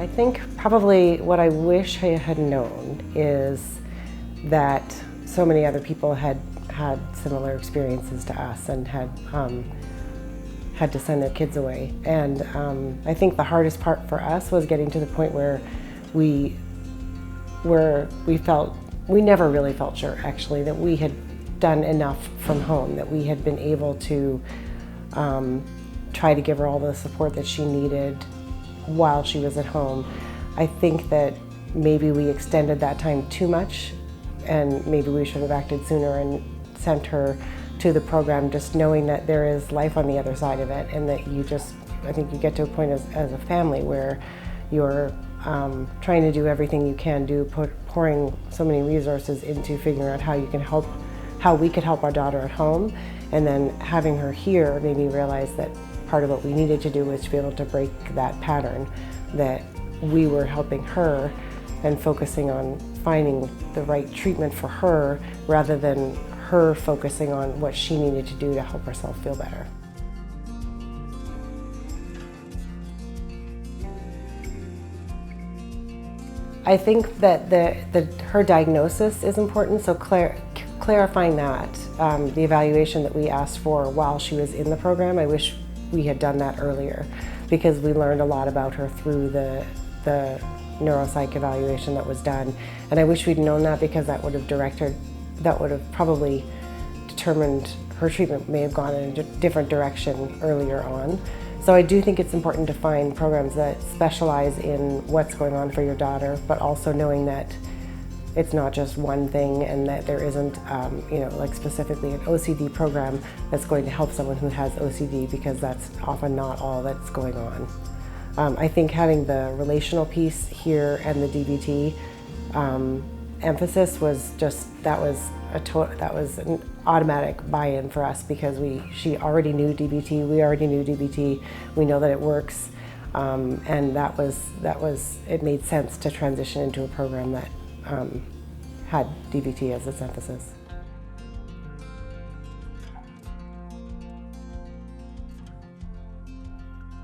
I think probably what I wish I had known is that so many other people had had similar experiences to us and had to send their kids away. And I think the hardest part for us was getting to the point where we never really felt sure actually that we had done enough from home, that we had been able to try to give her all the support that she needed while she was at home. I think that maybe we extended that time too much, and maybe we should have acted sooner and sent her to the program, just knowing that there is life on the other side of it, and that I think you get to a point as a family where you're trying to do everything you can do, pouring so many resources into figuring out how we could help our daughter at home, and then having her here made me realize that part of what we needed to do was to be able to break that pattern, that we were helping her and focusing on finding the right treatment for her rather than her focusing on what she needed to do to help herself feel better. I think that her diagnosis is important, so clarifying that, the evaluation that we asked for while she was in the program, I wish we had done that earlier, because we learned a lot about her through the neuropsych evaluation that was done. And I wish we'd known that, because that would have probably determined her treatment may have gone in a different direction earlier on. So I do think it's important to find programs that specialize in what's going on for your daughter, but also knowing that it's not just one thing, and that there isn't, like specifically an OCD program that's going to help someone who has OCD, because that's often not all that's going on. I think having the relational piece here and the DBT emphasis was just, that was an automatic buy-in for us, because she already knew DBT, we already knew DBT, we know that it works, and it made sense to transition into a program that had DBT as its emphasis.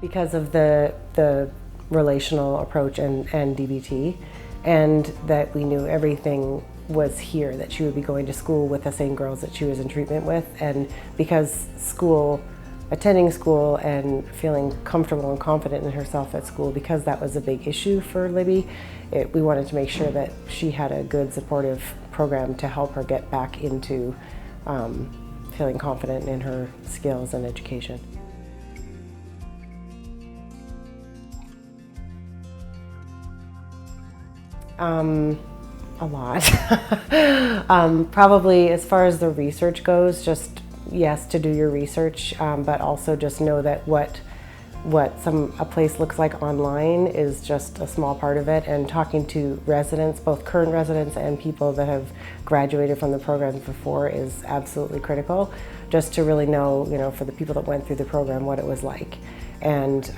Because of the relational approach and DBT, and that we knew everything was here, that she would be going to school with the same girls that she was in treatment with, and because attending school and feeling comfortable and confident in herself at school, because that was a big issue for Libby, we wanted to make sure that she had a good supportive program to help her get back into feeling confident in her skills and education. A lot. Probably as far as the research goes, just yes, to do your research, but also just know that what a place looks like online is just a small part of it, and talking to residents, both current residents and people that have graduated from the program before, is absolutely critical, just to really know, for the people that went through the program, what it was like. And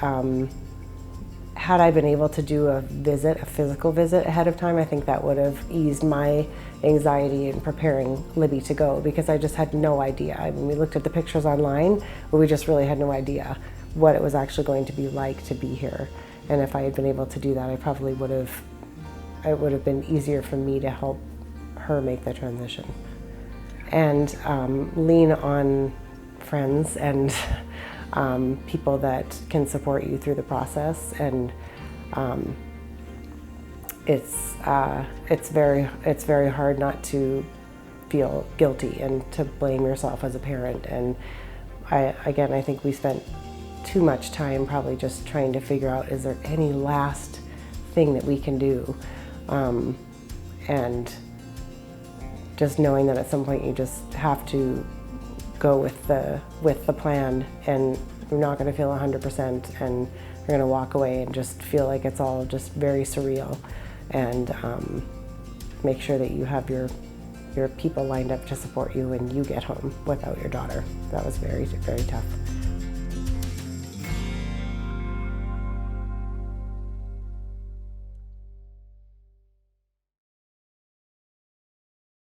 had I been able to do a physical visit ahead of time, I think that would have eased my anxiety in preparing Libby to go, because I just had no idea. I mean, we looked at the pictures online, but we just really had no idea what it was actually going to be like to be here. And if I had been able to do that, it would have been easier for me to help her make the transition. And lean on friends and people that can support you through the process, and it's very hard not to feel guilty and to blame yourself as a parent. And I think we spent too much time probably just trying to figure out, is there any last thing that we can do, and just knowing that at some point you just have to go with the plan, and you're not going to feel 100%, and you're going to walk away and just feel like it's all just very surreal, and make sure that you have your people lined up to support you when you get home without your daughter. That was very, very tough.